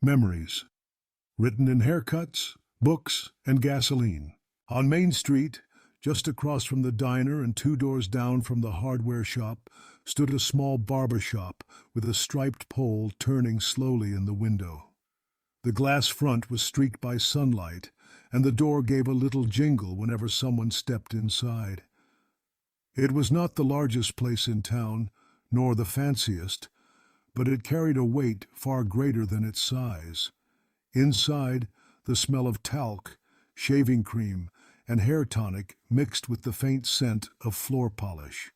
Memories, written in haircuts, books, and gasoline. On Main Street, just across from the diner and 2 doors down from the hardware shop, stood a small barbershop with a striped pole turning slowly in the window. The glass front was streaked by sunlight, and the door gave a little jingle whenever someone stepped inside. It was not the largest place in town, nor the fanciest, but it carried a weight far greater than its size. Inside, the smell of talc, shaving cream, and hair tonic mixed with the faint scent of floor polish.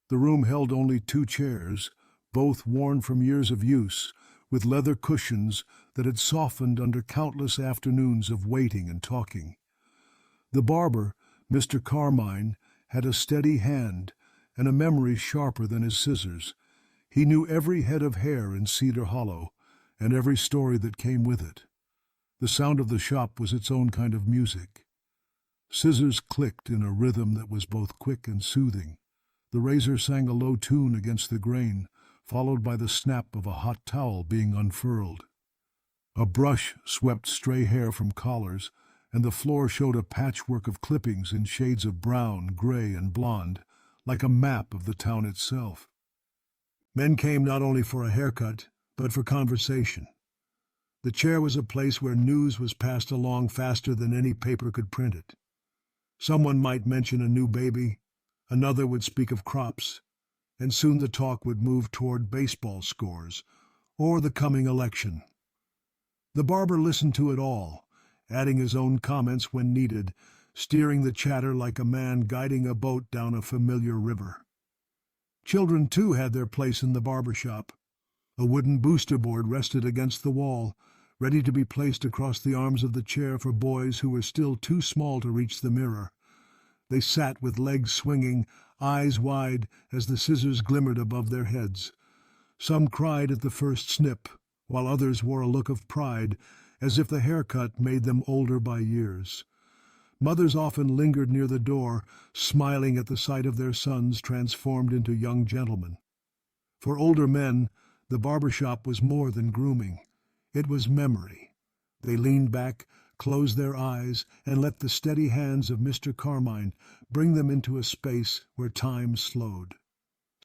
The room held only 2 chairs, both worn from years of use, with leather cushions that had softened under countless afternoons of waiting and talking. The barber, Mr. Carmine, had a steady hand and a memory sharper than his scissors. He knew every head of hair in Cedar Hollow and every story that came with it. The sound of the shop was its own kind of music. Scissors clicked in a rhythm that was both quick and soothing. The razor sang a low tune against the grain, followed by the snap of a hot towel being unfurled. A brush swept stray hair from collars, and the floor showed a patchwork of clippings in shades of brown, gray, and blonde, like a map of the town itself. Men came not only for a haircut, but for conversation. The chair was a place where news was passed along faster than any paper could print it. Someone might mention a new baby, another would speak of crops, and soon the talk would move toward baseball scores or the coming election. The barber listened to it all, adding his own comments when needed, steering the chatter like a man guiding a boat down a familiar river. Children, too, had their place in the barbershop. A wooden booster board rested against the wall, ready to be placed across the arms of the chair for boys who were still too small to reach the mirror. They sat with legs swinging, eyes wide, as the scissors glimmered above their heads. Some cried at the first snip, while others wore a look of pride, as if the haircut made them older by years. Mothers often lingered near the door, smiling at the sight of their sons transformed into young gentlemen. For older men, the barbershop was more than grooming. It was memory. They leaned back, closed their eyes, and let the steady hands of Mr. Carmine bring them into a space where time slowed.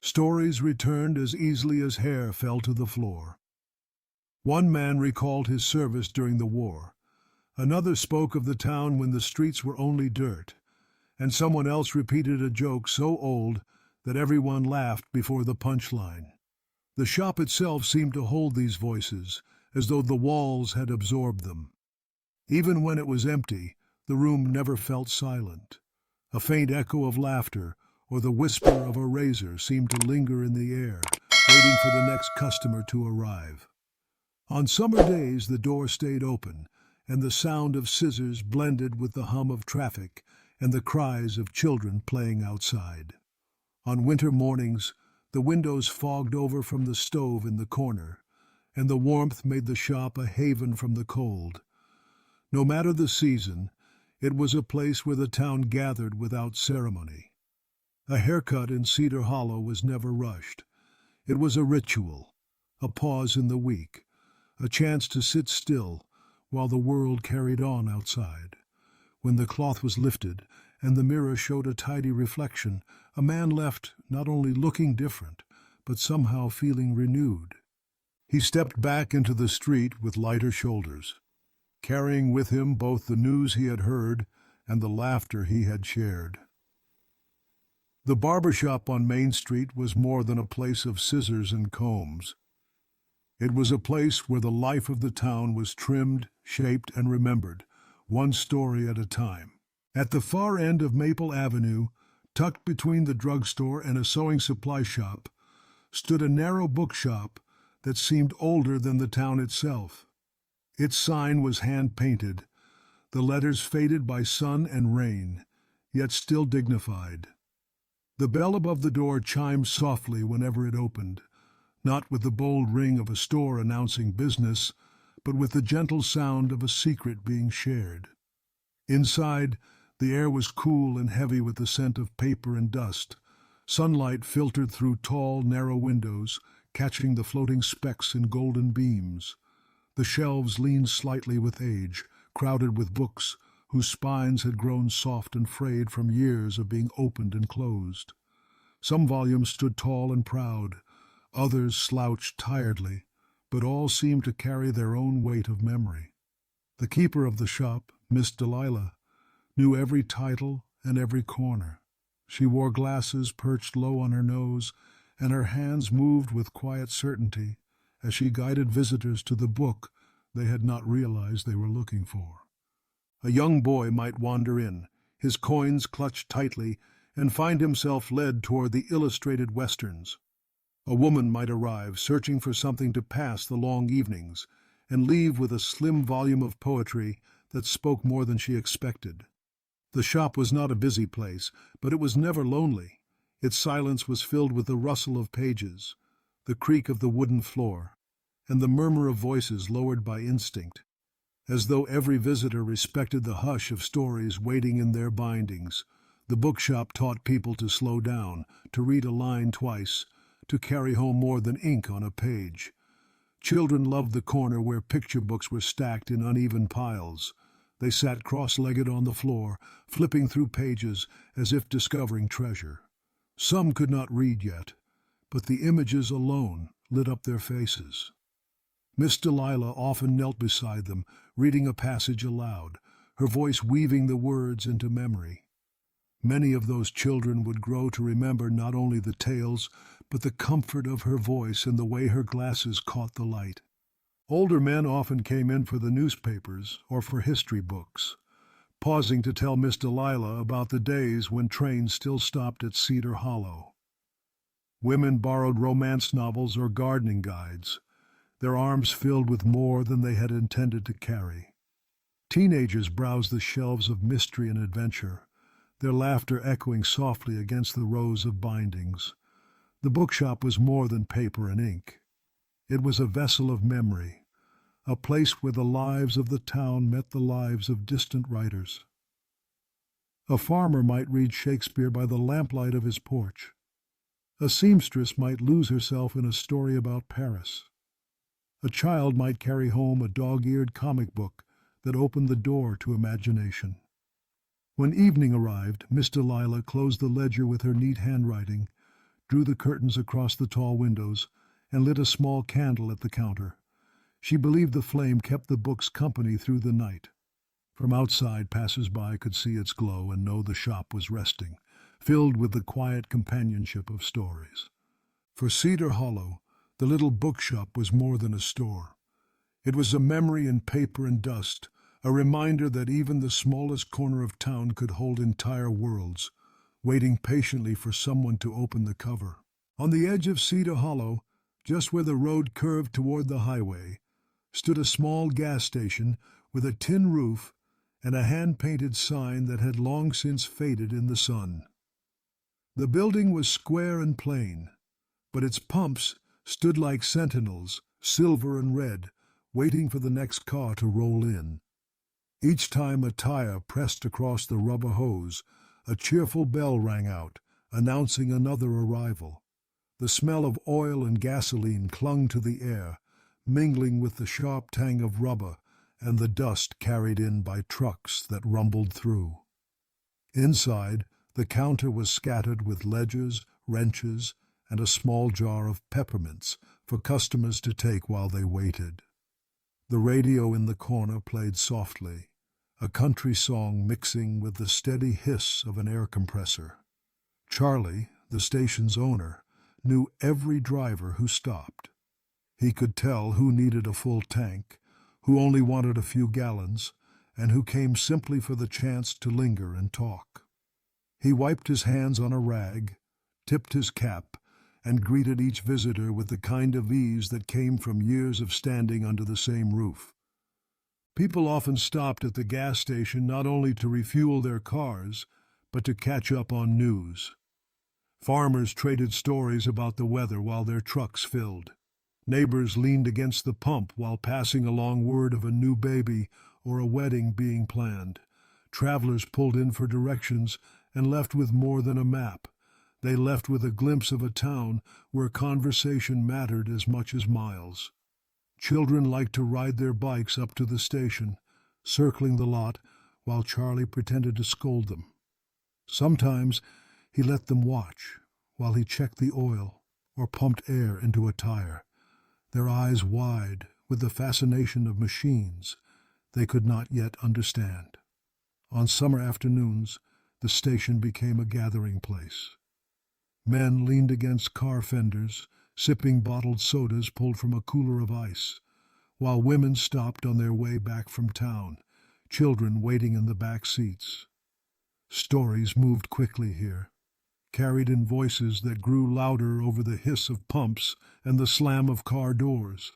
Stories returned as easily as hair fell to the floor. One man recalled his service during the war. Another spoke of the town when the streets were only dirt, and someone else repeated a joke so old that everyone laughed before the punchline. The shop itself seemed to hold these voices, as though the walls had absorbed them. Even when it was empty, the room never felt silent. A faint echo of laughter or the whisper of a razor seemed to linger in the air, waiting for the next customer to arrive. On summer days the door stayed open, and the sound of scissors blended with the hum of traffic and the cries of children playing outside. On winter mornings, the windows fogged over from the stove in the corner, and the warmth made the shop a haven from the cold. No matter the season, it was a place where the town gathered without ceremony. A haircut in Cedar Hollow was never rushed. It was a ritual, a pause in the week, a chance to sit still while the world carried on outside. When the cloth was lifted and the mirror showed a tidy reflection, a man left not only looking different, but somehow feeling renewed. He stepped back into the street with lighter shoulders, carrying with him both the news he had heard and the laughter he had shared. The barbershop on Main Street was more than a place of scissors and combs. It was a place where the life of the town was trimmed, shaped, and remembered, one story at a time. At the far end of Maple Avenue, tucked between the drugstore and a sewing supply shop, stood a narrow bookshop that seemed older than the town itself. Its sign was hand-painted, the letters faded by sun and rain, yet still dignified. The bell above the door chimed softly whenever it opened, not with the bold ring of a store announcing business, but with the gentle sound of a secret being shared. Inside, the air was cool and heavy with the scent of paper and dust. Sunlight filtered through tall, narrow windows, catching the floating specks in golden beams. The shelves leaned slightly with age, crowded with books whose spines had grown soft and frayed from years of being opened and closed. Some volumes stood tall and proud, others slouched tiredly, but all seemed to carry their own weight of memory. The keeper of the shop, Miss Delilah, knew every title and every corner. She wore glasses perched low on her nose, and her hands moved with quiet certainty as she guided visitors to the book they had not realized they were looking for. A young boy might wander in, his coins clutched tightly, and find himself led toward the illustrated westerns. A woman might arrive, searching for something to pass the long evenings, and leave with a slim volume of poetry that spoke more than she expected. The shop was not a busy place, but it was never lonely. Its silence was filled with the rustle of pages, the creak of the wooden floor, and the murmur of voices lowered by instinct, as though every visitor respected the hush of stories waiting in their bindings. The bookshop taught people to slow down, to read a line twice, to carry home more than ink on a page. Children loved the corner where picture books were stacked in uneven piles. They sat cross-legged on the floor, flipping through pages as if discovering treasure. Some could not read yet, but the images alone lit up their faces. Miss Delilah often knelt beside them, reading a passage aloud, her voice weaving the words into memory. Many of those children would grow to remember not only the tales, but the comfort of her voice and the way her glasses caught the light. Older men often came in for the newspapers or for history books, pausing to tell Miss Delilah about the days when trains still stopped at Cedar Hollow. Women borrowed romance novels or gardening guides, their arms filled with more than they had intended to carry. Teenagers browsed the shelves of mystery and adventure, their laughter echoing softly against the rows of bindings. The bookshop was more than paper and ink. It was a vessel of memory, a place where the lives of the town met the lives of distant writers. A farmer might read Shakespeare by the lamplight of his porch. A seamstress might lose herself in a story about Paris. A child might carry home a dog-eared comic book that opened the door to imagination. When evening arrived, Miss Delilah closed the ledger with her neat handwriting, drew the curtains across the tall windows, and lit a small candle at the counter. She believed the flame kept the books company through the night. From outside, passers-by could see its glow and know the shop was resting, filled with the quiet companionship of stories. For Cedar Hollow, the little bookshop was more than a store. It was a memory in paper and dust, a reminder that even the smallest corner of town could hold entire worlds, waiting patiently for someone to open the cover. On the edge of Cedar Hollow, just where the road curved toward the highway, stood a small gas station with a tin roof and a hand-painted sign that had long since faded in the sun. The building was square and plain, but its pumps stood like sentinels, silver and red, waiting for the next car to roll in. Each time a tire pressed across the rubber hose, a cheerful bell rang out, announcing another arrival. The smell of oil and gasoline clung to the air, mingling with the sharp tang of rubber and the dust carried in by trucks that rumbled through. Inside, the counter was scattered with ledgers, wrenches, and a small jar of peppermints for customers to take while they waited. The radio in the corner played softly, a country song mixing with the steady hiss of an air compressor. Charlie, the station's owner, knew every driver who stopped. He could tell who needed a full tank, who only wanted a few gallons, and who came simply for the chance to linger and talk. He wiped his hands on a rag, tipped his cap, and greeted each visitor with the kind of ease that came from years of standing under the same roof. People often stopped at the gas station not only to refuel their cars, but to catch up on news. Farmers traded stories about the weather while their trucks filled. Neighbors leaned against the pump while passing along word of a new baby or a wedding being planned. Travelers pulled in for directions and left with more than a map. They left with a glimpse of a town where conversation mattered as much as miles. Children liked to ride their bikes up to the station, circling the lot while Charlie pretended to scold them. Sometimes he let them watch while he checked the oil or pumped air into a tire, their eyes wide with the fascination of machines they could not yet understand. On summer afternoons, the station became a gathering place. Men leaned against car fenders, sipping bottled sodas pulled from a cooler of ice, while women stopped on their way back from town, children waiting in the back seats. Stories moved quickly here, carried in voices that grew louder over the hiss of pumps and the slam of car doors.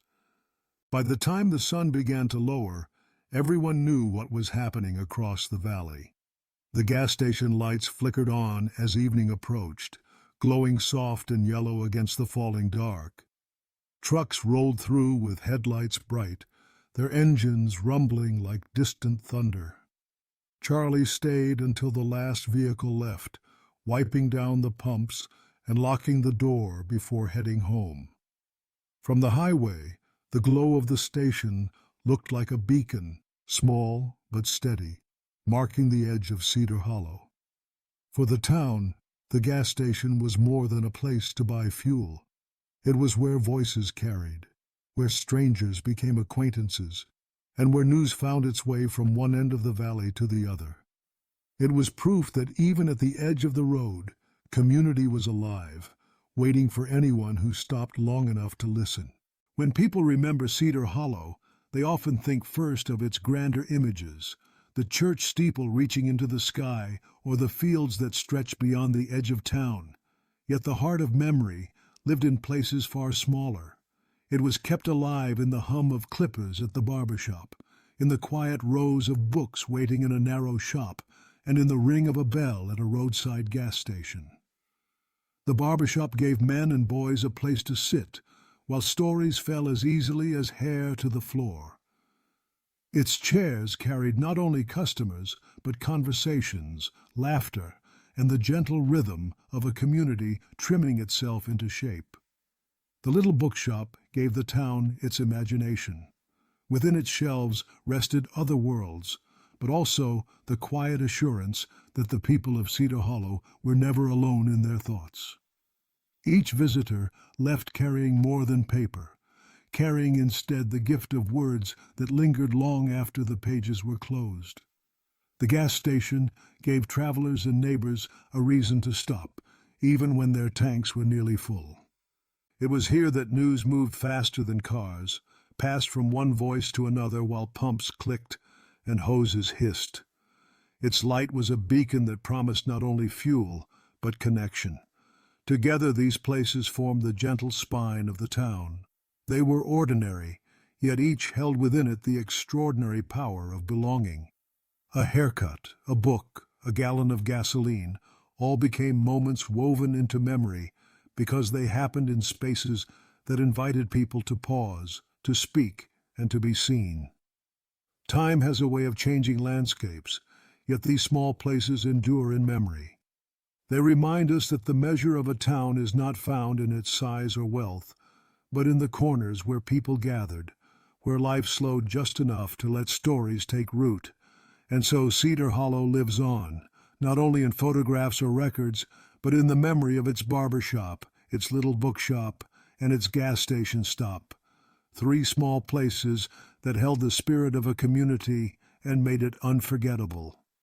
By the time the sun began to lower, everyone knew what was happening across the valley. The gas station lights flickered on as evening approached, glowing soft and yellow against the falling dark. Trucks rolled through with headlights bright, their engines rumbling like distant thunder. Charlie stayed until the last vehicle left, wiping down the pumps and locking the door before heading home. From the highway, the glow of the station looked like a beacon, small but steady, marking the edge of Cedar Hollow. For the town, the gas station was more than a place to buy fuel. It was where voices carried, where strangers became acquaintances, and where news found its way from one end of the valley to the other. It was proof that even at the edge of the road, community was alive, waiting for anyone who stopped long enough to listen. When people remember Cedar Hollow, they often think first of its grander images, the church steeple reaching into the sky or the fields that stretched beyond the edge of town. Yet the heart of memory lived in places far smaller. It was kept alive in the hum of clippers at the barbershop, in the quiet rows of books waiting in a narrow shop, and in the ring of a bell at a roadside gas station. The barbershop gave men and boys a place to sit, while stories fell as easily as hair to the floor. Its chairs carried not only customers, but conversations, laughter, and the gentle rhythm of a community trimming itself into shape. The little bookshop gave the town its imagination. Within its shelves rested other worlds, but also the quiet assurance that the people of Cedar Hollow were never alone in their thoughts. Each visitor left carrying more than paper, carrying instead the gift of words that lingered long after the pages were closed. The gas station gave travelers and neighbors a reason to stop, even when their tanks were nearly full. It was here that news moved faster than cars, passed from one voice to another while pumps clicked and hoses hissed. Its light was a beacon that promised not only fuel, but connection. Together these places formed the gentle spine of the town. They were ordinary, yet each held within it the extraordinary power of belonging. A haircut, a book, a gallon of gasoline, all became moments woven into memory because they happened in spaces that invited people to pause, to speak, and to be seen. Time has a way of changing landscapes, yet these small places endure in memory. They remind us that the measure of a town is not found in its size or wealth, but in the corners where people gathered, where life slowed just enough to let stories take root. And so Cedar Hollow lives on, not only in photographs or records, but in the memory of its barbershop, its little bookshop, and its gas station stop. 3 small places that held the spirit of a community and made it unforgettable.